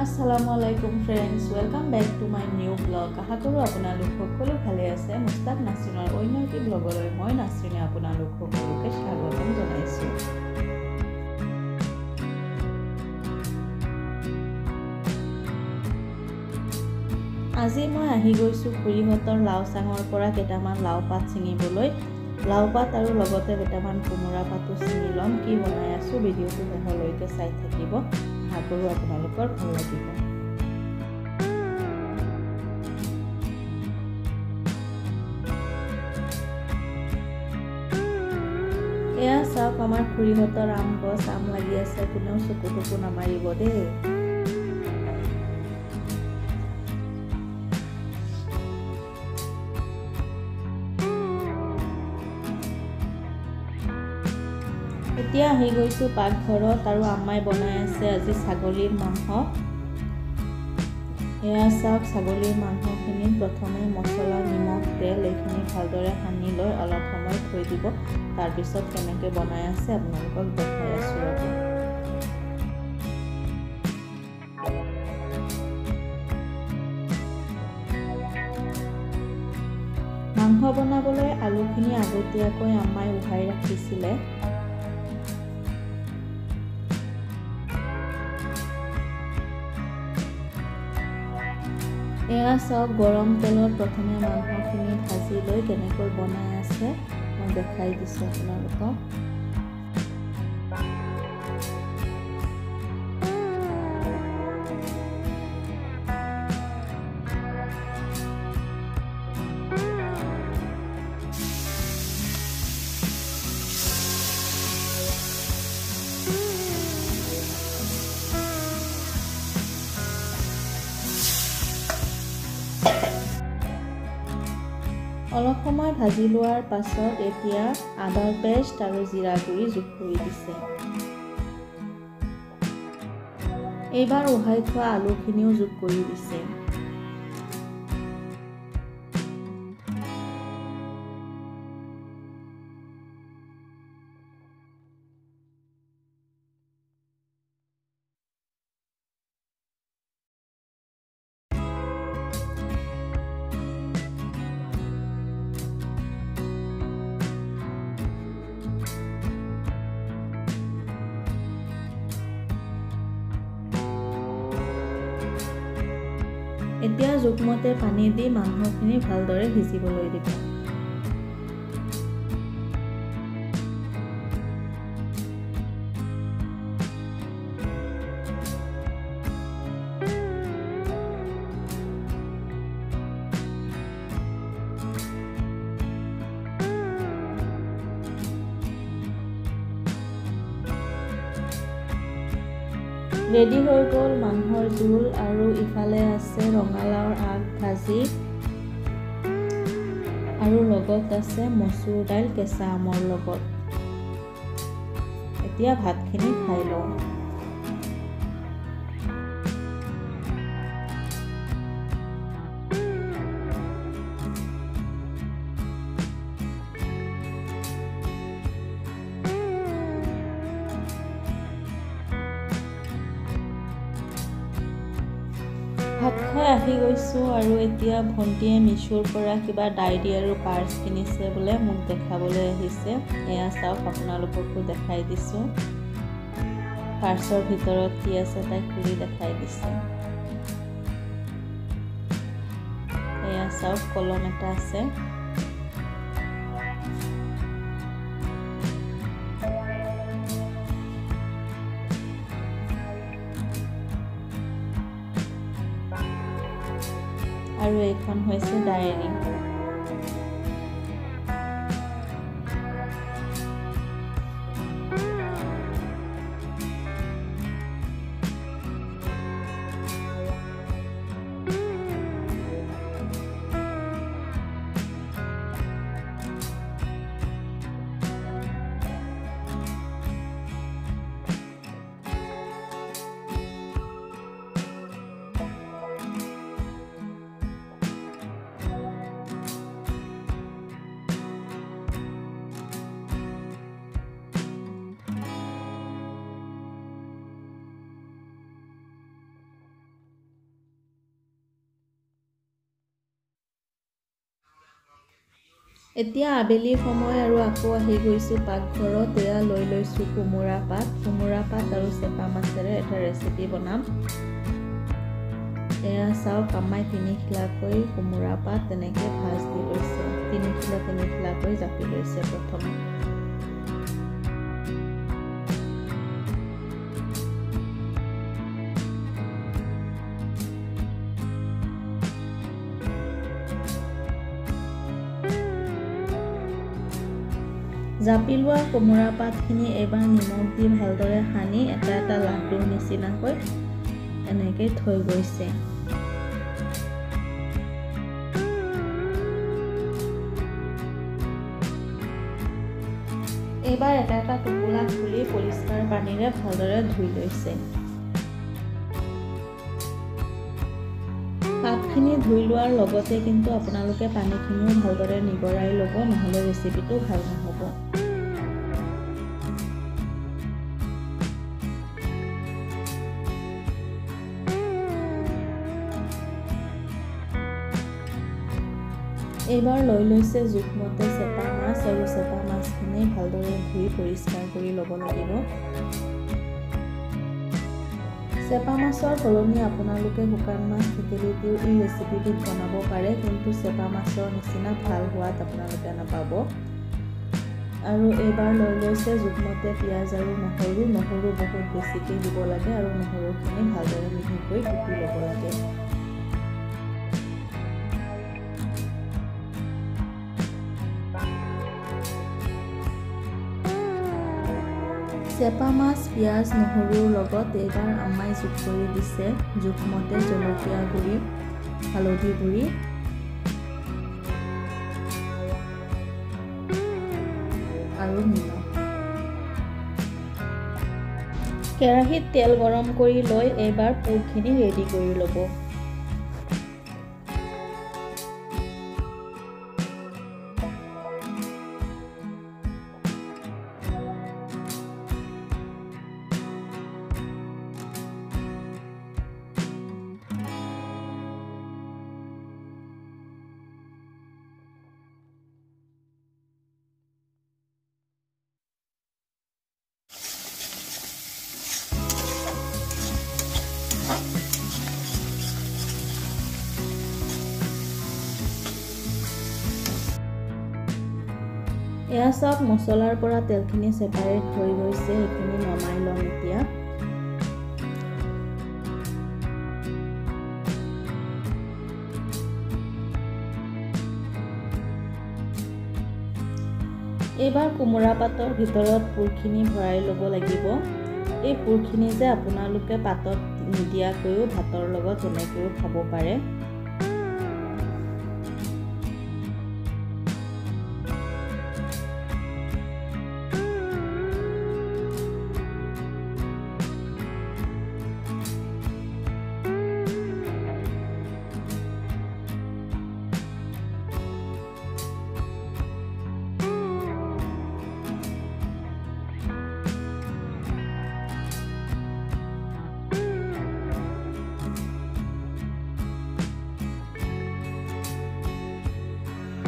Assalamualaikum friends, welcome back to my new vlog. আশা কৰোঁ আপোনালোক সকলো ভালে আছে। মুস্তাক নাছৰিনৰ অন্য এটি ব্লগলৈ মই নাছৰিনে আপোনালোক সকলোকে স্বাগতম জনাইছোঁ। আজি মই আহি গৈছোঁ খুৰীহঁতৰ লাও চাঙৰ পৰা কেইটামান লাও পাত ছিঙিবলৈ। লাও পাত আৰু লগতে কেইটামান কোমোৰা পাতো ছিঙি ল'ম। কি বনাই আছোঁ ভিডিঅ'টো শেষলৈকে চাই থাকিব। আশা কৰোঁ আপোনালোকৰ ভাল লাগিব। এয়া চাওক আমাৰ খুৰীহঁতৰ আম গছ, আম লাগি আছে, কোনেও চকু টকু নামাৰিব দেই। এতিয়া আহি গৈছোঁ পাকঘৰত আৰু আম্মাই বনাই আছে আজি ছাগলীৰ মাংস। এয়া চাওক ছাগলীৰ মাংসখিনি প্ৰথমে মছলা, নিমখ, তেল এইখিনি ভালদৰে সানি লৈ অলপ সময় থৈ দিব। তাৰপিছত কেনেকৈ বনাই আছে আপোনালোকক দেখাই আছোঁ ৰ'ব। মাংস বনাবলৈ আলুখিনি আগতীয়াকৈ আম্মাই উহাই ৰাখিছিলে। এয়া চাওক গৰম তেলত প্ৰথমে মাংসখিনি ভাজি লৈ কেনেকৈ বনাই আছে মই দেখাই দিছোঁ আপোনালোকক। অলপ সময় ভাজি লোৱাৰ পাছত এতিয়া আদাৰ পেষ্ট আৰু জিৰা গুড়ি যোগ কৰি দিছে। এইবাৰ উহাই থোৱা আলুখিনিও যোগ কৰি দিছে। এতিয়া জোখমতে পানী দি মাংসখিনি ভালদৰে সিজিবলৈ দিব। ৰেডি হৈ গ'ল মাংসৰ জোল আৰু ইফালে আছে ৰঙালাওৰ আগ ভাজি আৰু লগত আছে মচুৰ দাইল কেঁচা আমৰ লগত। এতিয়া ভাতখিনি খাই লওঁ। ভাত খাই আহি গৈছোঁ আৰু এতিয়া ভণ্টিয়ে মিছোৰ পৰা কিবা ডায়েৰী আৰু পাৰ্চ কিনিছে বোলে, মোক দেখাবলৈ আহিছে। এয়া চাওক আপোনালোককো দেখাই দিছোঁ। পাৰ্চৰ ভিতৰত কি আছে তাই খুলি দেখাই দিছে। এয়া চাওক কলম এটা আছে। আৰু এইখন হৈছে ডায়েৰী। এতিয়া আবেলি সময় আৰু আকৌ আহি গৈছোঁ পাকঘৰত। এয়া লৈ লৈছোঁ কোমোৰা পাত আৰু চেপা মাছেৰে এটা ৰেচিপি বনাম। এয়া চাওক, আমাই 3 খিলাকৈ কোমোৰা পাত তেনেকৈ ভাজ দি লৈছে। 3 খিলাকৈ জাপি লৈছে প্ৰথমে। জাপি লোৱা কোমোৰা পাতখিনি এইবাৰ নিমখ দি ভালদৰে সানি এটা লাডুৰ নিচিনাকৈ এনেকৈ থৈ গৈছে। এইবাৰ এটা টোপোলা খুলি পৰিষ্কাৰ পানীৰে ভালদৰে ধুই লৈছে। পাতখিনি ধুই লোৱাৰ লগতে কিন্তু আপোনালোকে পানীখিনিও ভালদৰে নিগৰাই ল'ব, নহ'লে ৰেচিপিটো ভাল নহ'ব। এইবাৰ লৈ লৈছে জোখমতে চেপা মাছ আৰু চেপা মাছখিনি ভালদৰে ধুই পৰিষ্কাৰ কৰি ল'ব লাগিব। চেপা মাছৰ সলনি আপোনালোকে শুকান মাছ থেকেলি দিও এই ৰেচিপিবিধ বনাব পাৰে, কিন্তু চেপা মাছৰ নিচিনা ভাল সোৱাদ আপোনালোকে নাপাব। আৰু এইবাৰ লৈ লৈছে জোখমতে পিঁয়াজ আৰু নহৰু বহুত বেছিকৈ দিব লাগে আৰু নহৰুখিনি ভালদৰে মিহিকৈ কুটি ল'ব লাগে। চেপা মাছ পিঁয়াজ নহৰুৰ লগত এইবাৰ আমাই যোগ কৰি দিছে জোখমতে জলকীয়া গুড়ি, হালধি গুড়ি আৰু নিমখ। কেৰাহীত তেল গৰম কৰি লৈ এইবাৰ পুৰখিনি ৰেডি কৰি ল'ব। এয়া চাওক, মছলাৰ পৰা তেলখিনি ছেপাৰেট হৈ গৈছে, এইখিনি নমাই ল'ম এতিয়া। এইবাৰ কোমোৰা পাতৰ ভিতৰত পুৰখিনি ভৰাই ল'ব লাগিব। এই পুৰখিনি যে আপোনালোকে পাতত নিদিয়াকৈও ভাতৰ লগত এনেকৈও খাব পাৰে।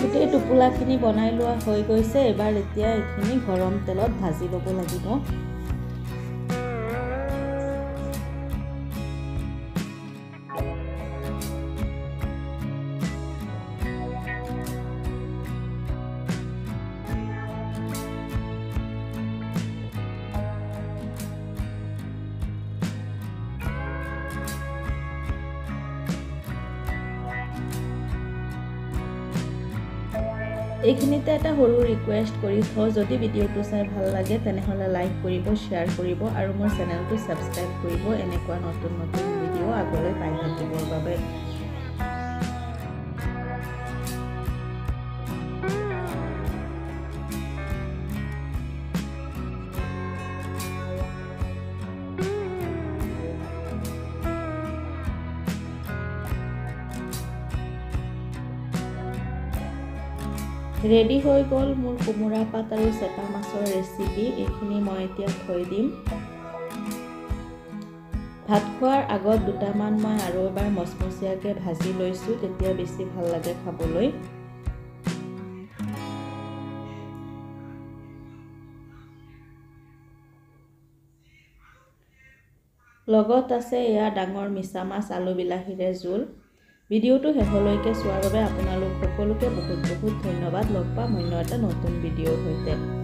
গোটেই টোপোলাখিনি বনাই লোৱা হৈ গৈছে। এবাৰ এতিয়া এইখিনি গৰম তেলত ভাজি ল'ব লাগিব। এইখিনিতে এটা সৰু ৰিকুৱেষ্ট কৰি থওঁ, যদি ভিডিঅ'টো চাই ভাল লাগে তেনেহ'লে লাইক কৰিব, শ্বেয়াৰ কৰিব আৰু মোৰ চেনেলটো ছাবস্ক্ৰাইব কৰিব, এনেকুৱা নতুন ভিডিঅ' আগলৈ পাই থাকিবৰ বাবে। ৰেডি হৈ গ'ল মোৰ কোমোৰা পাত আৰু চেপা মাছৰ ৰেচিপি। এইখিনি মই এতিয়া থৈ দিম। ভাত খোৱাৰ আগত দুটামান মই আৰু এবাৰ মচমচীয়াকৈ ভাজি লৈছোঁ, তেতিয়া বেছি ভাল লাগে খাবলৈ। লগত আছে এয়া ডাঙৰ মিছা মাছ আলু বিলাহীৰে জোল। ভিডিঅ'টো শেষলৈকে চোৱাৰ বাবে আপোনালোক সকলোকে বহুত বহুত ধন্যবাদ। লগ পাম অন্য এটা নতুন ভিডিঅ'ৰ সৈতে।